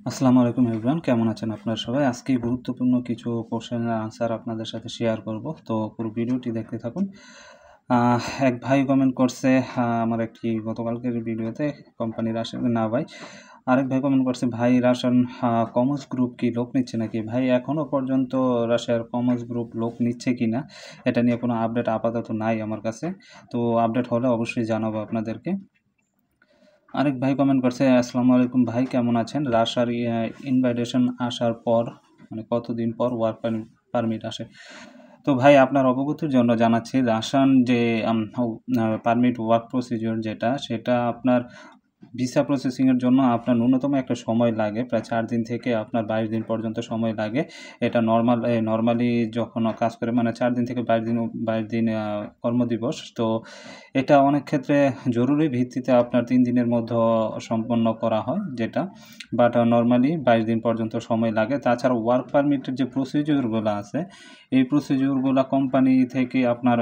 আসসালামু আলাইকুম এভরিওয়ান, কেমন আছেন আপনারা সবাই? আজকে গুরুত্বপূর্ণ কিছু কোশ্চেনের আনসার আপনাদের সাথে শেয়ার করব। তো পুরো ভিডিওটি দেখতে থাকুন। এক ভাই কমেন্ট করছে আমার একটি গতকালকের ভিডিওতে কোম্পানি রাশিয়ান না ভাই। আরেক ভাই কমেন্ট করছে, ভাই রাশিয়ান কমার্স গ্রুপ কি লোক নিচ্ছে নাকি? ভাই এখনও পর্যন্ত রাশিয়ার কমার্স গ্রুপ লোক নিচ্ছে কিনা এটা নিয়ে কোনো আপডেট আপাতত নাই আমার কাছে। তো আপডেট হলে অবশ্যই জানাবো আপনাদেরকে। আরেক ভাই কমেন্ট করছে, আসসালামু আলাইকুম ভাই, কেমন আছেন? রাশার ইনভাইটেশন আসার পর মানে কতদিন পর ওয়ার্ক পারমিট আসে? তো ভাই আপনার অবগতির জন্য জানাচ্ছি, রাশান যে পারমিট ওয়ার্ক প্রসিজিওর সেটা আপনার ভিসা প্রসেসিংয়ের জন্য আপনার ন্যূনতম একটা সময় লাগে, প্রায় 4 দিন থেকে আপনার 22 দিন পর্যন্ত সময় লাগে। এটা নরমালি যখন কাজ করে মানে 4 দিন থেকে 22 দিন কর্মদিবস। তো এটা অনেক ক্ষেত্রে জরুরি ভিত্তিতে আপনার 3 দিনের মধ্যে সম্পন্ন করা হয় যেটা। বাট নরমালি 22 দিন পর্যন্ত সময় লাগে। তাছাড়া ওয়ার্ক পারমিটের যে প্রসিডিওরগুলো আছে, এই প্রসিডিওরগুলো কোম্পানি থেকে আপনার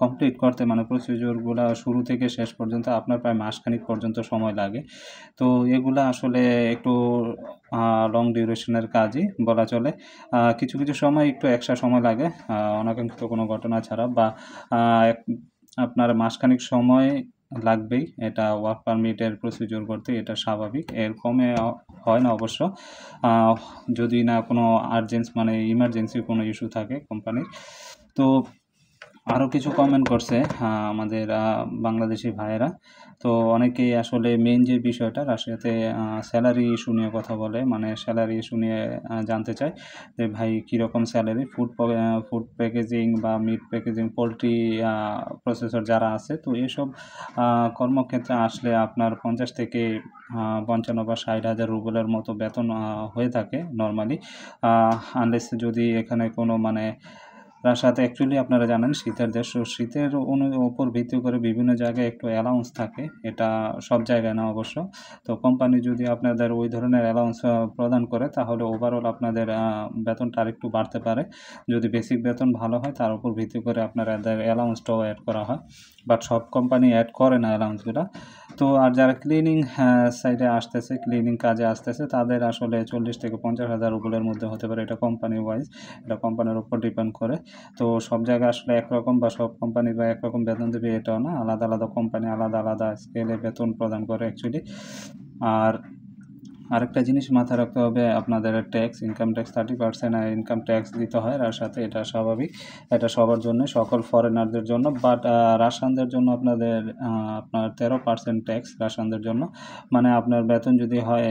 কমপ্লিট করতে মানে প্রসিডিওরগুলো শুরু থেকে শেষ পর্যন্ত আপনার প্রায় মাসখানেক পর্যন্ত সময় লাগে। তো এগুলা আসলে একটু লং ডিউরেশনের কাজই বলা চলে। কিছু সময় একটু এক্সট্রা সময় লাগে অনাকাঙ্ক্ষিত কোনো ঘটনা ছাড়া, বা এক আপনার মাসখানেক সময় লাগবেই এটা ওয়ার্ক পারমিটের প্রসিডিওর করতে, এটা স্বাভাবিক। এর কমে হয় না অবশ্য, যদি না কোনো মানে ইমার্জেন্সি কোনো ইস্যু থাকে কোম্পানির। তো আরও কিছু কমেন্ট করছে আমাদের বাংলাদেশি ভাইয়েরা। তো অনেকেই আসলে মেইন যে বিষয়টা রাশিয়াতে স্যালারি ইস্যু নিয়ে কথা বলে, মানে স্যালারি ইস্যু নিয়ে জানতে চায় যে ভাই কীরকম স্যালারি, ফুড প্যাকেজিং বা মিট প্যাকেজিং, পোলট্রি প্রসেসর যারা আছে, তো এসব কর্মক্ষেত্রে আসলে আপনার 50 থেকে 55 বা 60,000 রুবেলের মতো বেতন হয়ে থাকে নর্মালি, আনলেস যদি এখানে কোনো মানে রাশিয়াতে অ্যাকচুয়ালি আপনারা জানেন শীতের দেশ, শীতের উপর ভিত্তি করে বিভিন্ন জায়গায় একটু অ্যালাউন্স থাকে, এটা সব জায়গায় না অবশ্য। তো কোম্পানি যদি আপনাদের ওই ধরনের অ্যালাউন্স প্রদান করে তাহলে ওভারঅল আপনাদের বেতনটা আরেকটু বাড়তে পারে। যদি বেসিক বেতন ভালো হয় তার উপর ভিত্তি করে আপনাদের অ্যালাউন্সটাও অ্যাড করা হয়, বাট সব কোম্পানি অ্যাড করে না অ্যালাউন্সগুলো। তো আর যারা ক্লিনিং সাইডে আসতেছে, ক্লিনিং কাজে আসতেছে, তাদের আসলে 40 থেকে 50,000 রুবেলের মধ্যে হতে পারে, এটা কোম্পানি ওয়াইজ, এটা কোম্পানির উপর ডিপেন্ড করে। তো সব জায়গায় আসলে একরকম বা সব কোম্পানি বা একরকম বেতন দেবে এটাও না, আলাদা কোম্পানি আলাদা স্কেলে বেতন প্রদান করে অ্যাকচুয়ালি। আর আরেকটা জিনিস মাথায় রাখতে হবে, আপনাদের ইনকাম ট্যাক্স 30% ইনকাম ট্যাক্স দিতে হয় রাশিয়াতে, এটা স্বাভাবিক, এটা সবার জন্য, সকল ফরেনারদের জন্য। বাট রাশিয়ানদের জন্য আপনার 13% ট্যাক্স রাশিয়ানদের জন্য। মানে আপনার বেতন যদি হয়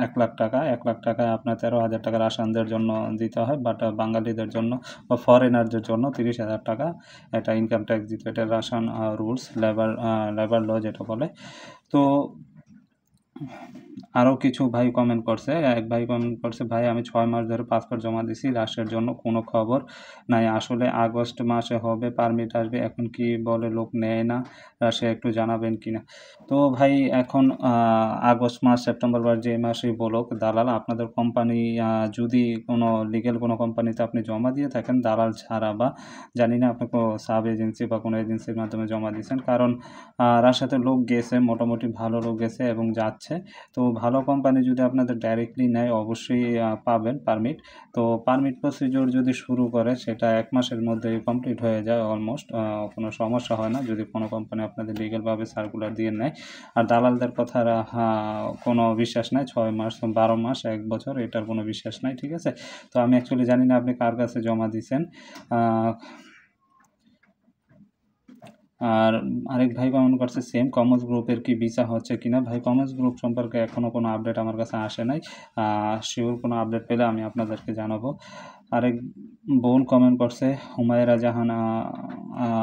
1,00,000 টাকা, 1,00,000 টাকায় আপনার 13,000 টাকা রাশিয়ানদের জন্য দিতে হয়। বাট বাঙালিদের জন্য বা ফরেনারদের জন্য 30,000 টাকা এটা ইনকাম ট্যাক্স দিতে হয়। এটা রাশিয়ান রুলস, লেবার ল যেটা বলে। তো আরও কিছু ভাই কমেন্ট করছে। এক ভাই কমেন্ট করছে, ভাই আমি 6 মাস ধরে পাসপোর্ট জমা দিছি, রাশিয়ার জন্য কোনো খবর নাই। আসলে আগস্ট মাসে হবে পারমিট আসবে, এখন কি বলে লোক নেয় না, রাশিয়া একটু জানাবেন কিনা? তো ভাই এখন আগস্ট মাস, সেপ্টেম্বর বা যে মাসেই বলুক, দালাল আপনাদের কোম্পানি যদি কোনো লিগ্যাল কোনো কোম্পানিতে আপনি জমা দিয়ে থাকেন দালাল ছাড়া, বা জানি না আপনি কোনো সাব এজেন্সি বা কোনো এজেন্সির মাধ্যমে জমা দিয়েছেন, কারণ রাশিয়াতে লোক গেছে, মোটামুটি ভালো লোক গেছে এবং যাচ্ছে। তো ভালো কোম্পানি যদি আপনাদের ডাইরেক্টলি নেয় অবশ্যই পাবেন পারমিট। তো পারমিট প্রসিডিওর যদি শুরু করে সেটা 1 মাসের মধ্যেই কমপ্লিট হয়ে যায় অলমোস্ট, কোনো সমস্যা হয় না যদি কোনো কোম্পানি আপনাদের লিগ্যালভাবে সার্কুলার দিয়ে নেয়। আর দালালদের কথার কোনো বিশ্বাস নাই, 6 মাস, 12 মাস, 1 বছর, এটার কোনো বিশ্বাস নাই, ঠিক আছে? তো আমি অ্যাকচুয়ালি জানি না আপনি কার কাছে জমা দিয়েছেন। আর আরেক ভাই কমেন্ট করছে সেম, কমার্স গ্রুপের কি ভিসা হচ্ছে কিনা? ভাই কমার্স গ্রুপ সম্পর্কে এখনও কোনো আপডেট আমার কাছে আসে নাই, শিওর কোনো আপডেট পেলে আমি আপনাদেরকে জানাবো। আরেক বোন কমেন্ট করছে, হুমায়রা জাহান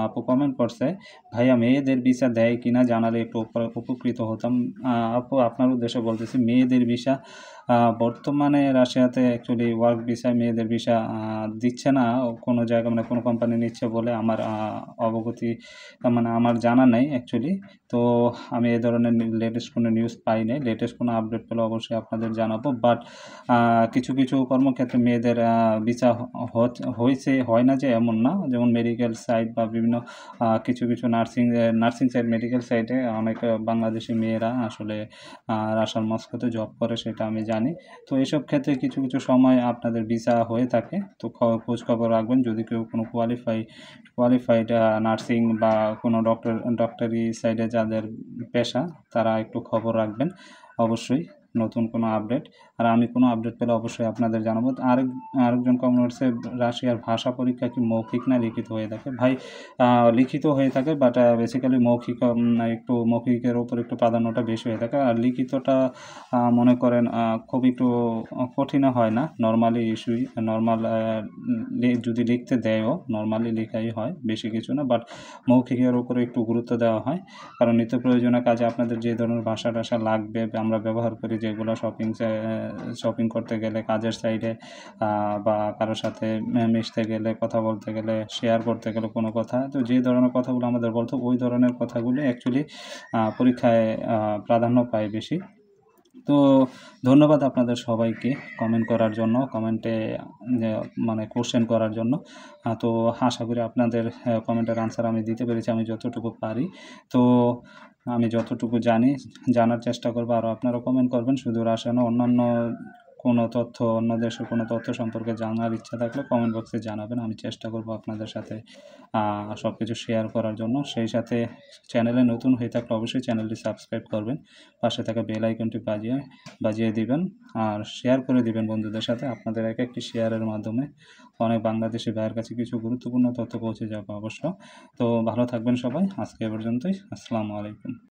আপু কমেন্ট করছে, ভাইয়া মেয়েদের ভিসা দেয় কিনা জানালে একটু উপকৃত হতাম। আপু আপনার উদ্দেশ্যে বলতেছি, মেয়েদের ভিসা বর্তমানে রাশিয়াতে অ্যাকচুয়ালি ওয়ার্ক ভিসায় মেয়েদের ভিসা দিচ্ছে না কোনো জায়গা, মানে কোনো কোম্পানি নিচ্ছে বলে আমার অবগতি, মানে আমার জানা নেই অ্যাকচুয়ালি। তো আমি এই ধরনের লেটেস্ট কোনো নিউজ পাই নাই। লেটেস্ট কোনো আপডেট পেলে অবশ্যই আপনাদের জানাবো। বাট কিছু কিছু কর্মক্ষেত্রে মেয়েদের ভিসা হয়েছে, হয় না যে এমন না। যেমন মেডিকেল সাইট বা বিভিন্ন কিছু কিছু নার্সিং সাইট, মেডিকেল সাইটে অনেক বাংলাদেশি মেয়েরা আসলে রাশিয়ার মস্কোতে জব করে, সেটা আমি জানি। তো এসব ক্ষেত্রে কিছু কিছু সময় আপনাদের ভিসা হয়ে থাকে। তো খোঁজখবর রাখবেন যদি কেউ কোনো কোয়ালিফাইড নার্সিং বা কোনো ডক্টরি সাইডে যাদের পেশা, তারা একটু খবর রাখবেন অবশ্যই নতুন কোনো আপডেট। আর আমি কোনো আপডেট পেলে অবশ্যই আপনাদের জানাবো। আরেকজন কমেন্ট করছে, রাশিয়ার ভাষা পরীক্ষা কি মৌখিক না লিখিত হয়ে থাকে? ভাই, লিখিত হয়ে থাকে, বাট বেসিক্যালি মৌখিক একটু মৌখিকের ওপর একটু প্রাধান্যটা বেশি হয়ে থাকে। আর লিখিতটা মনে করেন খুব একটু কঠিনও হয় না, নর্মালি ইস্যুই। নর্মাল যদি লিখতে দেয়ও নর্মালি লেখাই হয়, বেশি কিছু না। বাট মৌখিকের উপরে একটু গুরুত্ব দেওয়া হয়, কারণ নিত্য প্রয়োজনীয় কাজে আপনাদের যে ধরনের ভাষা টাষা লাগবে, আমরা ব্যবহার করি যেগুলো শপিং করতে গেলে, কাজের সাইডে, বা কারোর সাথে মিশতে গেলে, কথা বলতে গেলে, শেয়ার করতে গেলে কোনো কথা, তো যে ধরনের কথাগুলো আমাদের বলতো ওই ধরনের কথাগুলি অ্যাকচুয়ালি পরীক্ষায় প্রাধান্য পায় বেশি। তো ধন্যবাদ আপনাদের সবাইকে কমেন্ট করার জন্য, কমেন্টে মানে কোশ্চেন করার জন্য। তো আশা করি আপনাদের কমেন্টের আনসার আমি দিতে পেরেছি আমি যতটুকু পারি। তো আমি যতটুকু জানার চেষ্টা করবো। আরও আপনারা কমেন্ট করবেন, শুধু রাশিয়া না, অন্যান্য কোনো তথ্য, অন্য দেশের কোনো তথ্য সম্পর্কে জানার ইচ্ছা থাকলে কমেন্ট বক্সে জানাবেন। আমি চেষ্টা করব আপনাদের সাথে সব কিছু শেয়ার করার জন্য। সেই সাথে চ্যানেলে নতুন হয়ে থাকলে অবশ্যই চ্যানেলটি সাবস্ক্রাইব করবেন, পাশে থাকা বেল আইকনটি বাজিয়ে দিবেন, আর শেয়ার করে দিবেন বন্ধুদের সাথে। আপনাদের একটি শেয়ারের মাধ্যমে অনেক বাংলাদেশি ভাইয়ের কাছে কিছু গুরুত্বপূর্ণ তথ্য পৌঁছে যাবে অবশ্য। তো ভালো থাকবেন সবাই, আজকে এ পর্যন্তই। আসসালামু আলাইকুম।